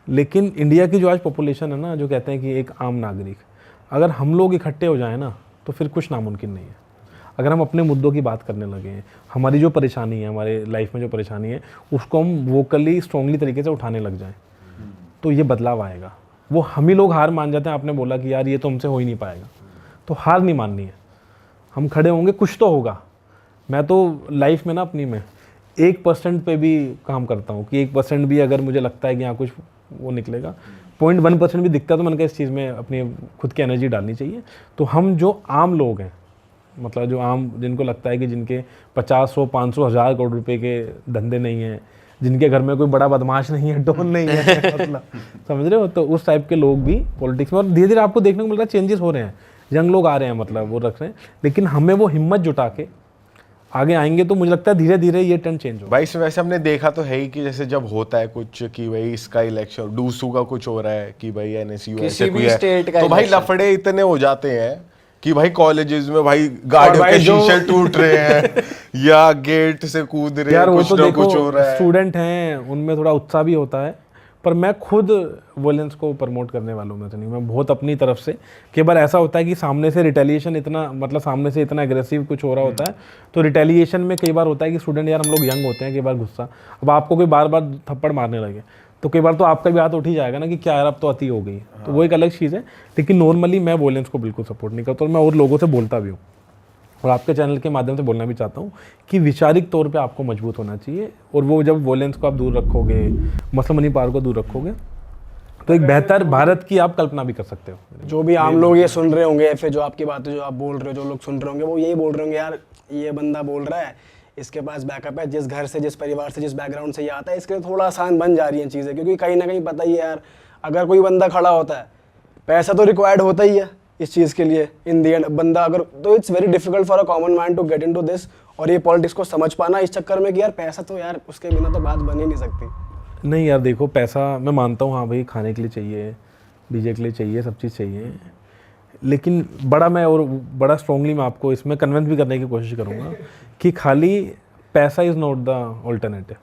लेकिन इंडिया की जो आज पॉपुलेशन है ना, जो कहते हैं कि एक आम नागरिक, अगर हम लोग इकट्ठे हो जाएं ना तो फिर कुछ नामुमकिन नहीं है। अगर हम अपने मुद्दों की बात करने लगे हैं, हमारी जो परेशानी है, हमारे लाइफ में जो परेशानी है, उसको हम वोकली स्ट्रॉन्गली तरीके से उठाने लग जाएं, तो ये बदलाव आएगा। वो हम ही लोग हार मान जाते हैं। आपने बोला कि यार ये तो हमसे हो ही नहीं पाएगा, तो हार नहीं माननी है, हम खड़े होंगे, कुछ तो होगा। मैं तो लाइफ में ना अपनी में 1% पे भी काम करता हूँ कि 1% भी अगर मुझे लगता है कि यहाँ कुछ वो निकलेगा, 0.1% भी दिखता है तो मैंने कहा इस चीज़ में अपनी खुद की एनर्जी डालनी चाहिए। तो हम जो आम लोग हैं, मतलब जो आम, जिनको लगता है कि जिनके 50, 100, 500, 1000 करोड़ रुपए के धंधे नहीं हैं, जिनके घर में कोई बड़ा बदमाश नहीं है, डॉन नहीं है, मतलब समझ रहे हो, तो उस टाइप के लोग भी पॉलिटिक्स में, और धीरे धीरे आपको देखने को मिल रहा है चेंजेस हो रहे हैं, यंग लोग आ रहे हैं, मतलब वो रख रहे हैं। लेकिन हमें वो हिम्मत जुटा के आगे आएंगे तो मुझे लगता है धीरे धीरे ये ट्रेंड चेंज होगा। भाई इसमें वैसे हमने देखा तो है ही कि जैसे जब होता है कुछ कि भाई इसका इलेक्शन, डूसू का कुछ हो रहा है कि भाई एनएसयू ऐसे कोई है, तो भाई लफड़े इतने हो जाते हैं कि भाई कॉलेजेस में भाई गाड़ियों के शीशे टूट रहे हैं या गेट से कूद रहे हैं, कुछ ना कुछ हो रहा है। स्टूडेंट हैं, उनमें थोड़ा उत्साह भी होता है, पर मैं खुद वॉयलेंस को प्रमोट करने वालों में तो नहीं, मैं बहुत अपनी तरफ से, कई बार ऐसा होता है कि सामने से रिटेलिएशन इतना, मतलब सामने से इतना एग्रेसिव कुछ हो रहा होता है, तो रिटेलिएशन में कई बार होता है कि स्टूडेंट, यार हम लोग यंग होते हैं, कई बार गुस्सा, अब आपको कोई बार बार थप्पड़ मारने लगे तो कई बार तो आपका भी हाथ उठ ही जाएगा ना कि क्या यार अब तो अति हो गई। तो वो एक अलग चीज़ है। लेकिन नॉर्मली मैं वॉयलेंस को बिल्कुल सपोर्ट नहीं करता, और मैं और लोगों से बोलता भी हूँ, और आपके चैनल के माध्यम से बोलना भी चाहता हूँ कि वैचारिक तौर पे आपको मजबूत होना चाहिए, और वो जब वॉयलेंस को आप दूर रखोगे, मसला मनी पार को दूर रखोगे, तो एक बेहतर भारत की आप कल्पना भी कर सकते हो। जो भी आम लोग ये सुन रहे होंगे, या फिर जो आपकी बातें जो आप बोल रहे हो, जो लोग सुन रहे होंगे, वो यही बोल रहे होंगे, यार ये बंदा बोल रहा है, इसके पास बैकअप है, जिस घर से, जिस परिवार से, जिस बैकग्राउंड से ये आता है, इसके लिए थोड़ा आसान बन जा रही हैं चीज़ें, क्योंकि कहीं ना कहीं पता ही है यार, अगर कोई बंदा खड़ा होता है, पैसा तो रिक्वायर्ड होता ही है इस चीज़ के लिए इन दी एंड, बंदा अगर, तो it's very difficult for a common man to get into this, और ये पॉलिटिक्स को समझ पाना इस चक्कर में कि यार पैसा तो, यार उसके बिना तो बात बन ही नहीं सकती। नहीं यार देखो, पैसा मैं मानता हूँ, हाँ भाई खाने के लिए चाहिए, डीजे के लिए चाहिए, सब चीज़ चाहिए, लेकिन बड़ा स्ट्रांगली मैं आपको इसमें कन्विंस भी करने की कोशिश करूँगा कि खाली पैसा इज़ नॉट द ऑल्टरनेटिव।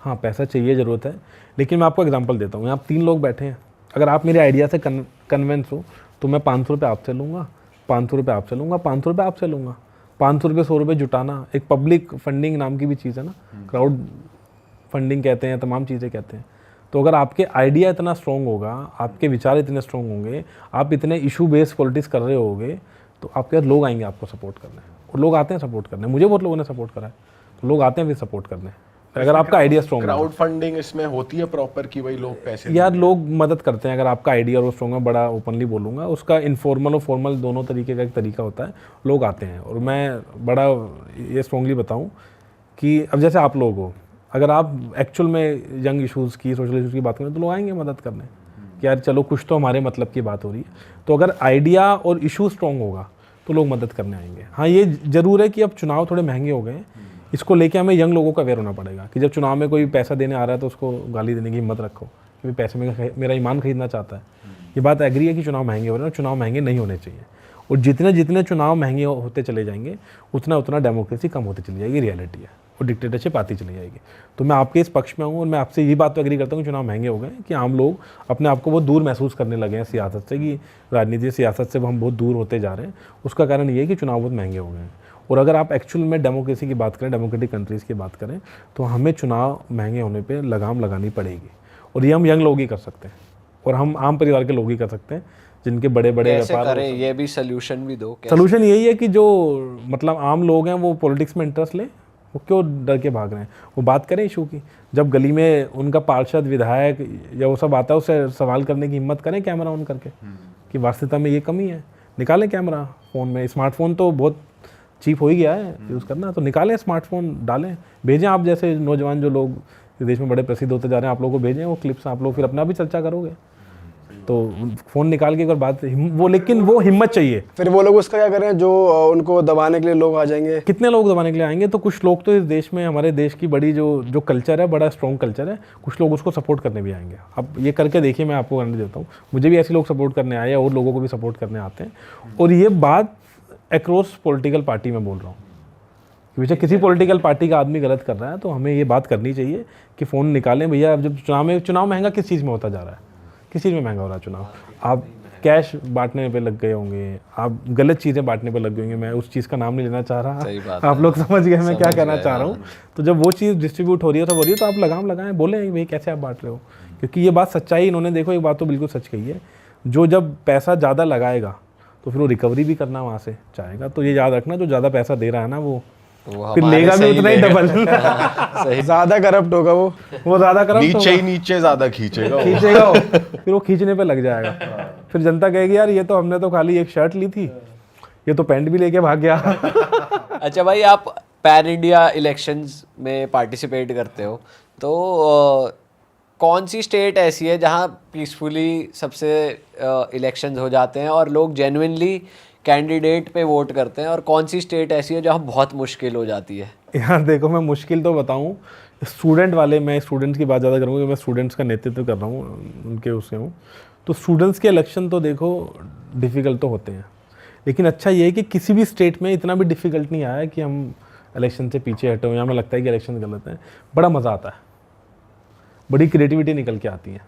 हाँ पैसा चाहिए, ज़रूरत है, लेकिन मैं आपको एग्जांपल देता हूँ। यहाँ 3 लोग बैठे हैं, अगर आप मेरे आइडिया से कन्विंस हो तो मैं 500 रुपये आपसे लूँगा, 500 रुपये आपसे लूँगा, 500 रुपये आपसे लूँगा। 500 रुपये 100 रुपये जुटाना, एक पब्लिक फंडिंग नाम की भी चीज़ है ना, क्राउड फंडिंग कहते हैं, तमाम चीज़ें कहते हैं। तो अगर आपके आइडिया इतना स्ट्रॉन्ग होगा, आपके विचार इतने स्ट्रॉन्ग होंगे, आप इतने इशू बेस्ड पॉलिटिक्स कर रहे होगे, तो आपके लोग आएंगे आपको सपोर्ट करने, और लोग आते हैं सपोर्ट करने। मुझे बहुत लोगों ने सपोर्ट करा है, तो लोग आते हैं फिर सपोर्ट करने, अगर आपका आइडिया स्ट्रॉन्ग है। क्राउड फंडिंग इसमें होती है प्रॉपर कि भाई लोग पैसे, यार लोग मदद करते हैं, अगर आपका आइडिया और स्ट्रॉन्ग है, बड़ा ओपनली बोलूँगा, उसका इनफॉर्मल और फॉर्मल दोनों तरीके का एक तरीका होता है, लोग आते हैं। और मैं बड़ा ये स्ट्रॉन्गली बताऊँ कि अब जैसे आप लोग हो, अगर आप एक्चुअल में यंग इशूज़ की, सोशल इशूज़ की बात करें, तो लोग आएंगे मदद करने कि यार चलो कुछ तो हमारे मतलब की बात हो रही है। तो अगर आइडिया और इशू स्ट्रॉन्ग होगा तो लोग मदद करने आएंगे। हाँ ये ज़रूर है कि अब चुनाव थोड़े महंगे हो गए, इसको लेके हमें यंग लोगों को अवेयर होना पड़ेगा कि जब चुनाव में कोई पैसा देने आ रहा है तो उसको गाली देने की हिम्मत रखो कि पैसे में मेरा ईमान खरीदना चाहता है। ये बात एग्री है कि चुनाव महंगे हो रहे हैं, चुनाव महंगे नहीं होने चाहिए, और जितने जितने चुनाव महंगे होते चले जाएंगे उतना उतना डेमोक्रेसी कम होती चली जाएगी, रियलिटी है, और डिक्टेटरशिप आती चली जाएगी। तो मैं आपके इस पक्ष में हूँ, और मैं आपसे ये बात तो एग्री करता हूँ कि चुनाव महंगे हो गए कि आम लोग अपने आप को बहुत दूर महसूस करने लगे हैं सियासत से, कि राजनीति सियासत से हम बहुत दूर होते जा रहे हैं। उसका कारण ये है कि चुनाव बहुत महंगे हो गए हैं। और अगर आप एक्चुअल में डेमोक्रेसी की बात करें, डेमोक्रेटिक कंट्रीज़ की बात करें, तो हमें चुनाव महंगे होने पर लगाम लगानी पड़ेगी, और ये हम यंग लोग ही कर सकते हैं, और हम आम परिवार के लोग ही कर सकते हैं, जिनके बड़े बड़े व्यापार। ये भी सोल्यूशन भी दो। सोल्यूशन यही है कि जो मतलब आम लोग हैं वो पॉलिटिक्स में इंटरेस्ट लें, वो क्यों डर के भाग रहे हैं, वो बात करें इशू की। जब गली में उनका पार्षद, विधायक या वो सब आता है, उससे सवाल करने की हिम्मत करें कैमरा ऑन करके कि वास्तविकता में ये कमी है, निकालें कैमरा। फ़ोन में स्मार्टफोन तो बहुत चीप हो ही गया है यूज़ करना, तो निकालें स्मार्टफोन, डालें, भेजें। आप जैसे नौजवान जो लोग देश में बड़े प्रसिद्ध होते जा रहे हैं, आप लोगों को भेजें वो क्लिप्स, आप लोग फिर अपना भी चर्चा करोगे। तो फ़ोन निकाल के एक बार बात वो, लेकिन वो हिम्मत चाहिए। फिर वो लोग उसका क्या करें जो उनको दबाने के लिए लोग आ जाएंगे? कितने लोग दबाने के लिए आएंगे? तो कुछ लोग तो इस देश में, हमारे देश की बड़ी जो कल्चर है, बड़ा स्ट्रॉन्ग कल्चर है, कुछ लोग उसको सपोर्ट करने भी आएंगे। अब ये करके देखिए, मैं आपको करने देता हूँ, मुझे भी ऐसे लोग सपोर्ट करने आए और लोगों को भी सपोर्ट करने आते हैं। और ये बात अक्रॉस पॉलिटिकल पार्टी में बोल रहा हूँ कि बेशक किसी पॉलिटिकल पार्टी का आदमी गलत कर रहा है तो हमें ये बात करनी चाहिए कि फ़ोन निकालें भैया। अब जब चुनाव महंगा किस चीज़ में होता जा रहा है, किस चीज़ में महंगा हो रहा है चुनाव? आप कैश बांटने पे लग गए होंगे, आप गलत चीज़ें बांटने पे लग गए होंगे। मैं उस चीज़ का नाम नहीं लेना चाह रहा, आप लोग समझ गए मैं क्या कहना चाह रहा हूँ। तो जब वो चीज़ डिस्ट्रीब्यूट हो रही है, सब हो रही है, तो आप लगाम लगाएं, बोलें भाई कैसे आप बांट रहे हो, क्योंकि ये बात सच्चाई इन्होंने, देखो एक बात तो बिल्कुल सच कही है, जो जब पैसा ज़्यादा लगाएगा तो फिर वो रिकवरी भी करना वहाँ से चाहेगा। तो ये याद रखना, जो ज़्यादा पैसा दे रहा है ना वो फिर लेगा भी उतना ही डबल। ज्यादा करप्ट होगा वो ज्यादा करप्ट, नीचे ही नीचे ज्यादा खींचेगा फिर वो खींचने पे लग जाएगा। फिर जनता कहेगी यार ये तो हमने तो खाली एक शर्ट ली थी, ये तो पैंट भी लेके भाग गया। अच्छा भाई, आप पैन इंडिया इलेक्शंस में पार्टिसिपेट करते हो, तो कौन सी स्टेट ऐसी है जहाँ पीसफुली सबसे इलेक्शंस हो जाते हैं और लोग जेन्युइनली कैंडिडेट पे वोट करते हैं, और कौन सी स्टेट ऐसी है जहाँ बहुत मुश्किल हो जाती है? यार देखो, मैं मुश्किल तो बताऊं, स्टूडेंट वाले, मैं स्टूडेंट्स की बात ज़्यादा करूँगा क्योंकि मैं स्टूडेंट्स का नेतृत्व कर रहा हूँ, उनके उससे हूँ। तो स्टूडेंट्स के इलेक्शन तो देखो डिफ़िकल्ट तो होते हैं, लेकिन अच्छा ये है कि किसी भी स्टेट में इतना भी डिफ़िकल्ट नहीं आया कि हम इलेक्शन से पीछे हटे हो या हमें लगता है कि इलेक्शन गलत है। बड़ा मज़ा आता है, बड़ी क्रिएटिविटी निकल के आती है।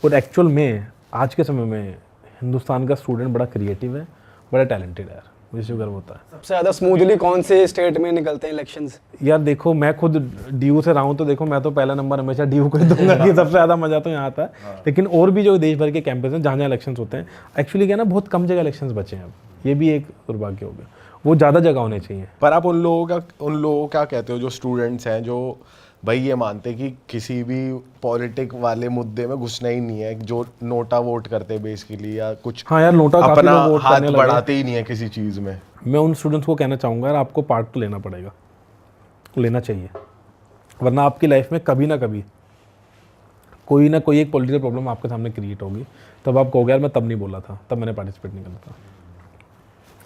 और एक्चुअल में आज के समय में हिंदुस्तान का स्टूडेंट बड़ा क्रिएटिव है, बड़ा टैलेंटेड है यार, मुझे गर्व होता है। सबसे ज़्यादा स्मूथली कौन से स्टेट में निकलते हैं इलेक्शंस? यार देखो, मैं खुद डीयू से रहा हूँ, तो देखो मैं तो पहला नंबर हमेशा डीयू को ही दूंगा कि सबसे ज़्यादा मज़ा तो यहाँ आता है। लेकिन और भी जो देश भर के कैंपस हैं जहाँ जहाँ इलेक्शंस होते हैं, एक्चुअली क्या ना, बहुत कम जगह इलेक्शंस बचे हैं अब, ये भी एक दुर्भाग्य हो गया, वो ज़्यादा जगह होने चाहिए। पर आप उन लोगों को क्या कहते हो जो स्टूडेंट्स हैं जो भाई ये मानते हैं कि किसी भी पॉलिटिक वाले मुद्दे में घुसना ही नहीं है, जो नोटा वोट करते हैं बेसिकली, या कुछ हाँ यार, नोटा अपना हाथ बढ़ाते ही नहीं है किसी चीज़ में। मैं उन स्टूडेंट्स को कहना चाहूँगा यार, आपको पार्ट तो लेना पड़ेगा, लेना चाहिए, वरना आपकी लाइफ में कभी ना कभी कोई ना कोई एक पॉलिटिकल प्रॉब्लम आपके सामने क्रिएट होगी। तब आप कहोगे यार मैं तब नहीं बोला था, तब मैंने पार्टिसिपेट नहीं करा था।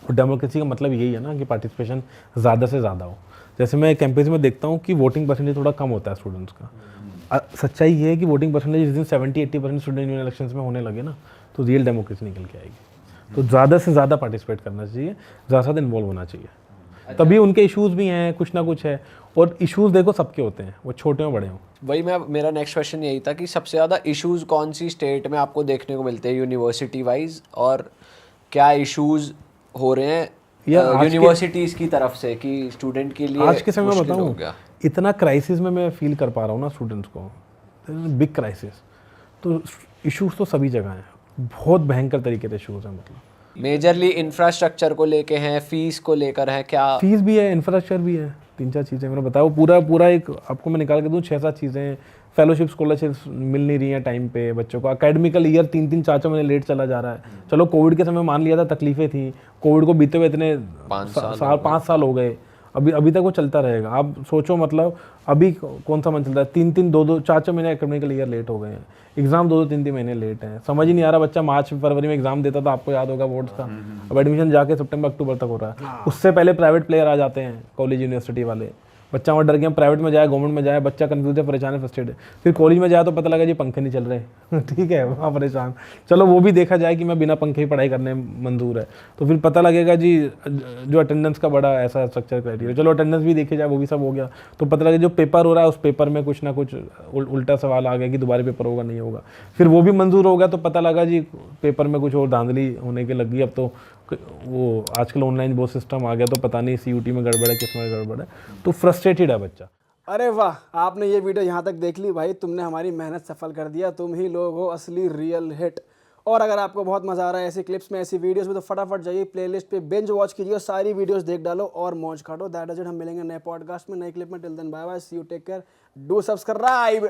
और डेमोक्रेसी का मतलब यही है ना कि पार्टिसिपेशन ज़्यादा से ज़्यादा हो। जैसे मैं कैंपस में देखता हूँ कि वोटिंग परसेंटेज थोड़ा कम होता है स्टूडेंट्स का। सच्चाई ये है कि वोटिंग परसेंटेज जिस दिन 70-80% स्टूडेंट यूनियन इलेक्शंस में होने लगे ना, तो रियल डेमोक्रेसी निकल के आएगी। तो ज़्यादा से ज़्यादा पार्टिसिपेट करना चाहिए, ज़्यादा से ज़्यादा इन्वॉल्व होना चाहिए, तभी उनके इश्यूज़ भी हैं, कुछ ना कुछ है। और इश्यूज़ देखो सबके होते हैं, वो छोटे हो बड़े हों। वही मेरा नेक्स्ट क्वेश्चन यही था कि सबसे ज़्यादा इश्यूज़ कौन सी स्टेट में आपको देखने को मिलते हैं यूनिवर्सिटी वाइज, और क्या इश्यूज़ हो रहे हैं यूनिवर्सिटीज़ की तरफ से कि स्टूडेंट के लिए आज के समय में बताऊँ, इतना क्राइसिस में मैं फील कर पा रहा हूँ ना स्टूडेंट्स को, बिग क्राइसिस। तो इश्यूज़ तो सभी जगह हैं, बहुत भयंकर तरीके से इश्यूज़ हैं। मतलब मेजरली इंफ्रास्ट्रक्चर को लेके हैं, फीस को लेकर है, क्या फीस भी है, इंफ्रास्ट्रक्चर भी है, 3-4 चीज़ें मैंने बताया। वो पूरा एक आपको मैं निकाल के दूँ, 6-7 चीज़ें। फेलोशिप स्कॉलरशिप्स मिल नहीं रही हैं टाइम पे बच्चों को। एकेडमिकल ईयर 3-3 4-4 महीने लेट चला जा रहा है। चलो कोविड के समय मान लिया था तकलीफें थी, कोविड को बीते हुए इतने 5 साल हो गए, अभी तक वो चलता रहेगा। आप सोचो, मतलब अभी कौन सा मन चलता है, 3-3 2-2 4-4 महीने एकेडमिकल ईयर लेट हो गए हैं, एग्जाम 2-2 3-3 महीने लेट हैं। समझ ही नहीं आ रहा, बच्चा मार्च फरवरी में एग्जाम देता था, आपको याद होगा बोर्ड्स का, अब एडमिशन जाके सितंबर अक्टूबर तक हो रहा है। उससे पहले प्राइवेट प्लेयर आ जाते हैं, कॉलेज यूनिवर्सिटी वाले। बच्चा वहाँ डर गया, प्राइवेट में जाए गवर्नमेंट में जाए, बच्चा कंफ्यूज है, परेशान है, फ्रस्ट्रेट है। फिर कॉलेज में जाए तो पता लगा जी पंखे नहीं चल रहे ठीक है, वहाँ परेशान। चलो वो भी देखा जाए कि मैं बिना पंखे ही पढ़ाई करने मंजूर है, तो फिर पता लगेगा जी जो अटेंडेंस का बड़ा ऐसा स्ट्रक्चर क्राइटेरिया, चलो अटेंडेंस भी देखे जाए, वो भी सब हो गया। तो पता लगे जो पेपर हो रहा है उस पेपर में कुछ ना कुछ उल्टा सवाल आ गया कि दोबारा पेपर होगा नहीं होगा, फिर वो भी मंजूर हो गया। तो पता लगा जी पेपर में कुछ और धांधली होने के लगी। अब तो वो आजकल ऑनलाइन बहुत सिस्टम आ गया, तो पता नहीं CUT में गड़बड़ है, किस में गड़बड़ है, तो फ्रस्ट्रेटेड है बच्चा। अरे वाह, आपने ये वीडियो यहाँ तक देख ली भाई, तुमने हमारी मेहनत सफल कर दिया। तुम ही लोग हो असली रियल हिट। और अगर आपको बहुत मज़ा आ रहा है ऐसी क्लिप्स में, ऐसी वीडियोस में, तो फटाफट जाइए प्लेलिस्ट पे बिंज वॉच कीजिए और सारी वीडियोस देख डालो और मौज काटो। That is it. हम मिलेंगे नए पॉडकास्ट में, नए क्लिप में। Till then bye bye, see you, take care, do subscribe.